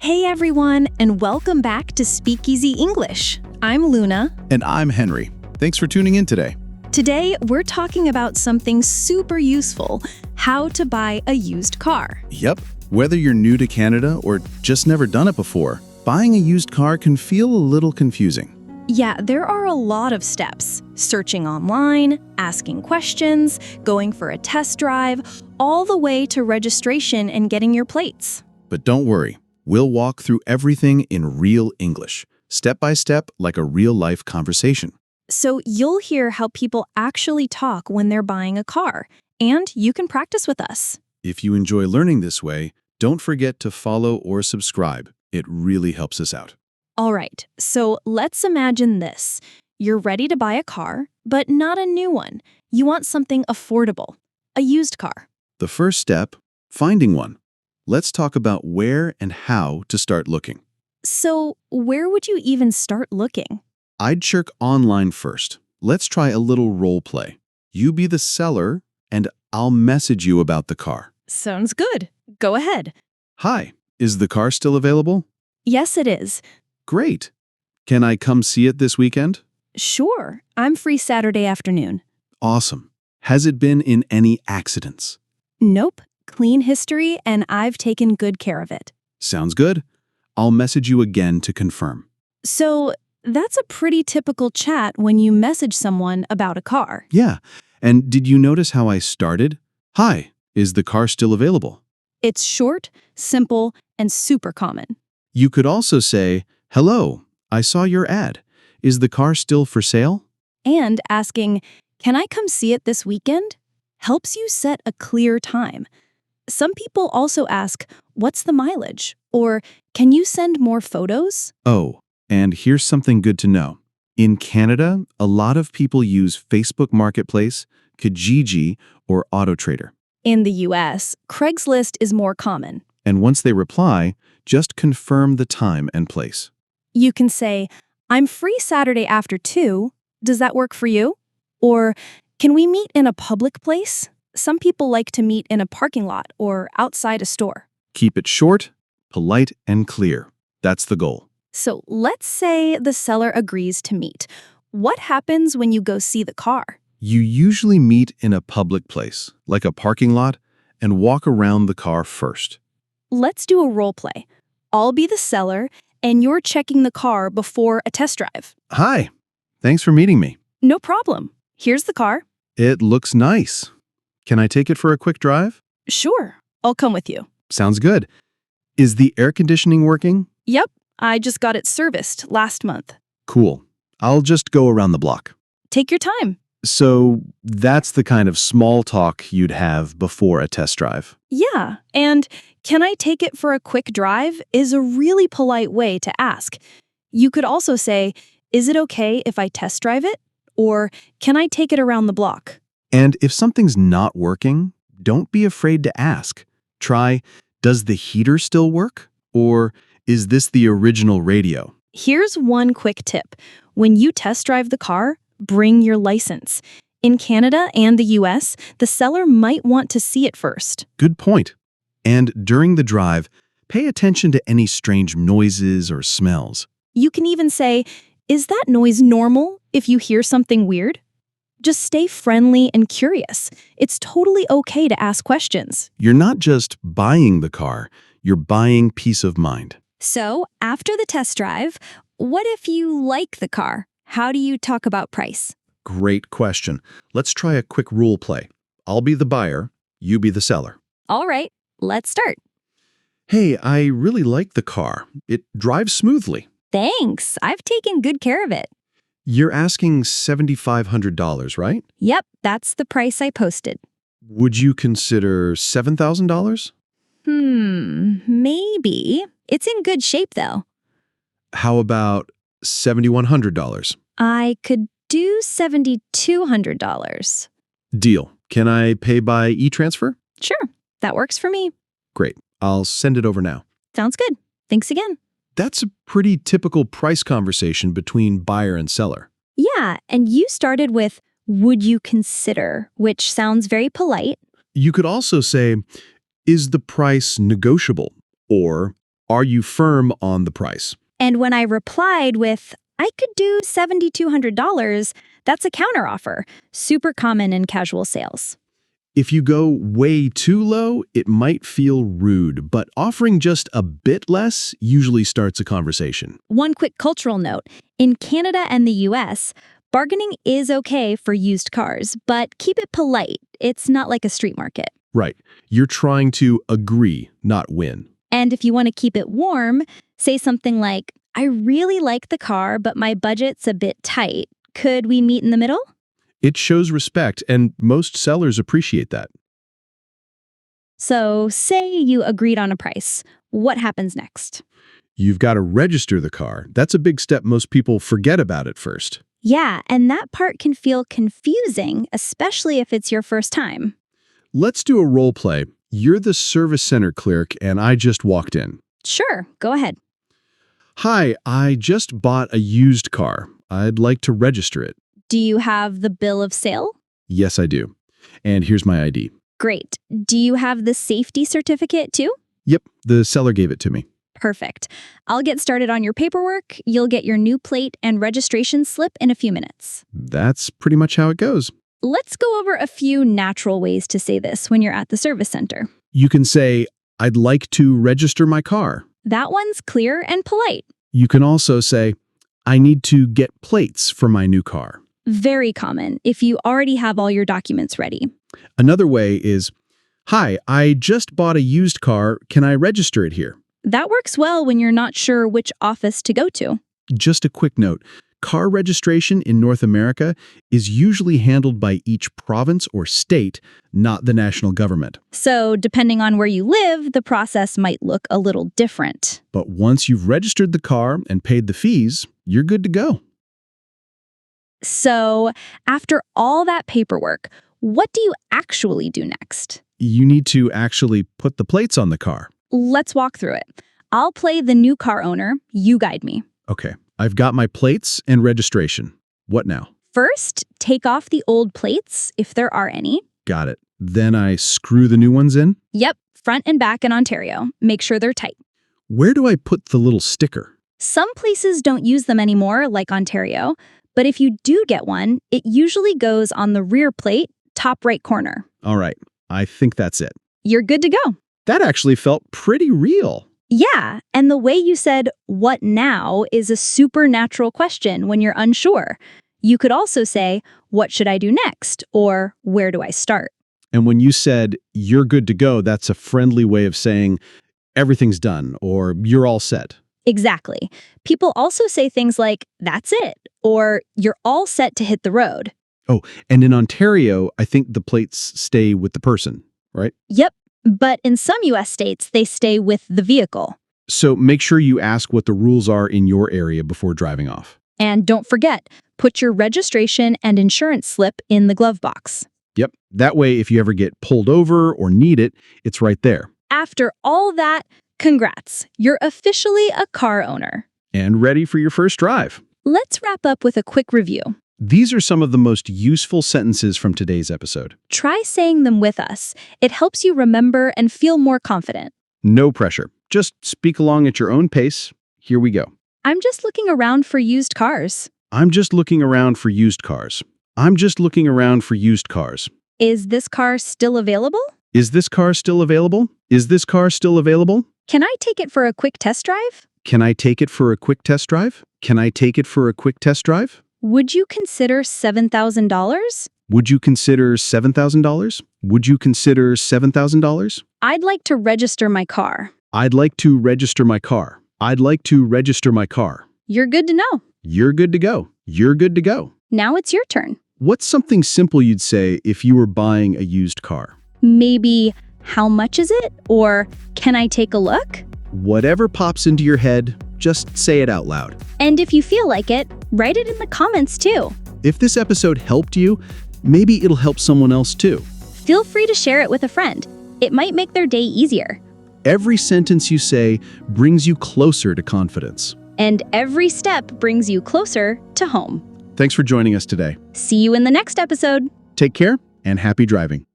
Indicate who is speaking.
Speaker 1: Hey everyone, and welcome back to Speakeasy English. I'm Luna.
Speaker 2: And I'm Henry. Thanks for tuning in today.
Speaker 1: Today, we're talking about something super useful, how to buy a used car.
Speaker 2: Yep, whether you're new to Canada or just never done it before, buying a used car can feel a little confusing.
Speaker 1: Yeah, there are a lot of steps. Searching online, asking questions, going for a test drive, all the way to registration and getting your plates.
Speaker 2: But don't worry, we'll walk through everything in real English, step by step like a real-life conversation.
Speaker 1: So you'll hear how people actually talk when they're buying a car, and you can practice with us.
Speaker 2: If you enjoy learning this way, don't forget to follow or subscribe. It really helps us out.
Speaker 1: All right, so let's imagine this. You're ready to buy a car, but not a new one. You want something affordable, a used car.
Speaker 2: The first step, finding one. Let's talk about where and how to start looking.
Speaker 1: So where would you even start looking?
Speaker 2: I'd check online first. Let's try a little role play. You be the seller, and I'll message you about the car.
Speaker 1: Sounds good. Go ahead.
Speaker 2: Hi, is the car still available?
Speaker 1: Yes, it is.
Speaker 2: Great. Can I come see it this weekend?
Speaker 1: Sure, I'm free Saturday afternoon.
Speaker 2: Awesome. Has it been in any accidents?
Speaker 1: Nope, clean history, and I've taken good care of it.
Speaker 2: Sounds good. I'll message you again to confirm.
Speaker 1: So that's a pretty typical chat when you message someone about a car.
Speaker 2: Yeah. And did you notice how I started? Hi, is the car still available?
Speaker 1: It's short, simple, and super common.
Speaker 2: You could also say, hello, I saw your ad. Is the car still for sale?
Speaker 1: And asking, can I come see it this weekend? Helps you set a clear time. Some people also ask, what's the mileage? Or, can you send more photos?
Speaker 2: Oh, and here's something good to know. In Canada, a lot of people use Facebook Marketplace, Kijiji, or AutoTrader.
Speaker 1: In the US, Craigslist is more common.
Speaker 2: And once they reply, just confirm the time and place.
Speaker 1: You can say, I'm free Saturday after 2. Does that work for you? Or, can we meet in a public place? Some people like to meet in a parking lot or outside a store.
Speaker 2: Keep it short, polite, and clear. That's the goal.
Speaker 1: So let's say the seller agrees to meet. What happens when you go see the car?
Speaker 2: You usually meet in a public place, like a parking lot, and walk around the car first.
Speaker 1: Let's do a role play. I'll be the seller, and you're checking the car before a test drive.
Speaker 2: Hi, thanks for meeting me.
Speaker 1: No problem. Here's the car.
Speaker 2: It looks nice. Can I take it for a quick drive?
Speaker 1: Sure, I'll come with you.
Speaker 2: Sounds good. Is the air conditioning working?
Speaker 1: Yep, I just got it serviced last month.
Speaker 2: Cool. I'll just go around the block.
Speaker 1: Take your time.
Speaker 2: So that's the kind of small talk you'd have before a test drive.
Speaker 1: Yeah, and can I take it for a quick drive is a really polite way to ask. You could also say, is it okay if I test drive it? Or can I take it around the block?
Speaker 2: And if something's not working, don't be afraid to ask. Try, does the heater still work? Or is this the original radio?
Speaker 1: Here's one quick tip. When you test drive the car, bring your license. In Canada and the US, the seller might want to see it first.
Speaker 2: Good point. And during the drive, pay attention to any strange noises or smells.
Speaker 1: You can even say, is that noise normal if you hear something weird? Just stay friendly and curious. It's totally okay to ask questions.
Speaker 2: You're not just buying the car, you're buying peace of mind.
Speaker 1: So, after the test drive, what if you like the car? How do you talk about price?
Speaker 2: Great question. Let's try a quick role play. I'll be the buyer, you be the seller.
Speaker 1: All right, let's start.
Speaker 2: Hey, I really like the car. It drives smoothly.
Speaker 1: Thanks. I've taken good care of it.
Speaker 2: You're asking $7,500, right?
Speaker 1: Yep, that's the price I posted.
Speaker 2: Would you consider $7,000?
Speaker 1: Maybe. It's in good shape, though.
Speaker 2: How about $7,100?
Speaker 1: I could do $7,200.
Speaker 2: Deal. Can I pay by e-transfer?
Speaker 1: Sure, that works for me.
Speaker 2: Great. I'll send it over now.
Speaker 1: Sounds good. Thanks again.
Speaker 2: That's a pretty typical price conversation between buyer and seller.
Speaker 1: Yeah, and you started with, would you consider, which sounds very polite.
Speaker 2: You could also say, is the price negotiable? Or Are you firm on the price?
Speaker 1: And when I replied with, I could do $7,200, that's a counteroffer, super common in casual sales.
Speaker 2: If you go way too low, it might feel rude, but offering just a bit less usually starts a conversation.
Speaker 1: One quick cultural note, in Canada and the US, bargaining is okay for used cars, but keep it polite. It's not like a street market.
Speaker 2: Right. You're trying to agree, not win.
Speaker 1: And if you want to keep it warm, say something like, I really like the car, but my budget's a bit tight. Could we meet in the middle?
Speaker 2: It shows respect, and most sellers appreciate that.
Speaker 1: So say you agreed on a price. What happens next?
Speaker 2: You've got to register the car. That's a big step most people forget about at first.
Speaker 1: Yeah, and that part can feel confusing, especially if it's your first time.
Speaker 2: Let's do a role play. You're the service center clerk, and I just walked in.
Speaker 1: Sure, go ahead.
Speaker 2: Hi, I just bought a used car. I'd like to register it.
Speaker 1: Do you have the bill of sale?
Speaker 2: Yes, I do. And here's my ID.
Speaker 1: Great. Do you have the safety certificate too?
Speaker 2: Yep, the seller gave it to me.
Speaker 1: Perfect. I'll get started on your paperwork. You'll get your new plate and registration slip in a few minutes.
Speaker 2: That's pretty much how it goes.
Speaker 1: Let's go over a few natural ways to say this when you're at the service center.
Speaker 2: You can say, I'd like to register my car.
Speaker 1: That one's clear and polite.
Speaker 2: You can also say, I need to get plates for my new car.
Speaker 1: Very common if you already have all your documents ready.
Speaker 2: Another way is, hi, I just bought a used car. Can I register it here?
Speaker 1: That works well when you're not sure which office to go to.
Speaker 2: Just a quick note. Car registration in North America is usually handled by each province or state, not the national government.
Speaker 1: So, depending on where you live, the process might look a little different.
Speaker 2: But once you've registered the car and paid the fees, you're good to go.
Speaker 1: So, after all that paperwork, what do you actually do next?
Speaker 2: You need to actually put the plates on the car.
Speaker 1: Let's walk through it. I'll play the new car owner. You guide me.
Speaker 2: Okay, I've got my plates and registration. What now?
Speaker 1: First, take off the old plates, if there are any.
Speaker 2: Got it. Then I screw the new ones in?
Speaker 1: Yep, front and back in Ontario. Make sure they're tight.
Speaker 2: Where do I put the little sticker?
Speaker 1: Some places don't use them anymore, like Ontario, but if you do get one, it usually goes on the rear plate, top right corner.
Speaker 2: All right, I think that's it.
Speaker 1: You're good to go.
Speaker 2: That actually felt pretty real.
Speaker 1: Yeah, and the way you said, what now, is a supernatural question when you're unsure. You could also say, what should I do next? Or where do I start?
Speaker 2: And when you said, you're good to go, that's a friendly way of saying, everything's done, or you're all set.
Speaker 1: Exactly. People also say things like, that's it, or you're all set to hit the road.
Speaker 2: Oh, and in Ontario, I think the plates stay with the person, right?
Speaker 1: Yep, but in some U.S. states, they stay with the vehicle.
Speaker 2: So make sure you ask what the rules are in your area before driving off.
Speaker 1: And don't forget, put your registration and insurance slip in the glove box.
Speaker 2: Yep, that way if you ever get pulled over or need it, it's right there.
Speaker 1: After all that, congrats, you're officially a car owner.
Speaker 2: And ready for your first drive.
Speaker 1: Let's wrap up with a quick review.
Speaker 2: These are some of the most useful sentences from today's episode.
Speaker 1: Try saying them with us. It helps you remember and feel more confident.
Speaker 2: No pressure. Just speak along at your own pace. Here we go.
Speaker 1: I'm just looking around for used cars.
Speaker 2: I'm just looking around for used cars. I'm just looking around for used cars.
Speaker 1: Is this car still available?
Speaker 2: Is this car still available? Is this car still available?
Speaker 1: Can I take it for a quick test drive?
Speaker 2: Can I take it for a quick test drive? Can I take it for a quick test drive?
Speaker 1: Would you consider $7,000?
Speaker 2: Would you consider $7,000? Would you consider $7,000?
Speaker 1: I'd like to register my car.
Speaker 2: I'd like to register my car. I'd like to register my car.
Speaker 1: You're good to know.
Speaker 2: You're good to go. You're good to go.
Speaker 1: Now it's your turn.
Speaker 2: What's something simple you'd say if you were buying a used car?
Speaker 1: Maybe, how much is it? Or, can I take a look?
Speaker 2: Whatever pops into your head, just say it out loud.
Speaker 1: And if you feel like it, write it in the comments too.
Speaker 2: If this episode helped you, maybe it'll help someone else too.
Speaker 1: Feel free to share it with a friend. It might make their day easier.
Speaker 2: Every sentence you say brings you closer to confidence.
Speaker 1: And every step brings you closer to home.
Speaker 2: Thanks for joining us today.
Speaker 1: See you in the next episode.
Speaker 2: Take care and happy driving.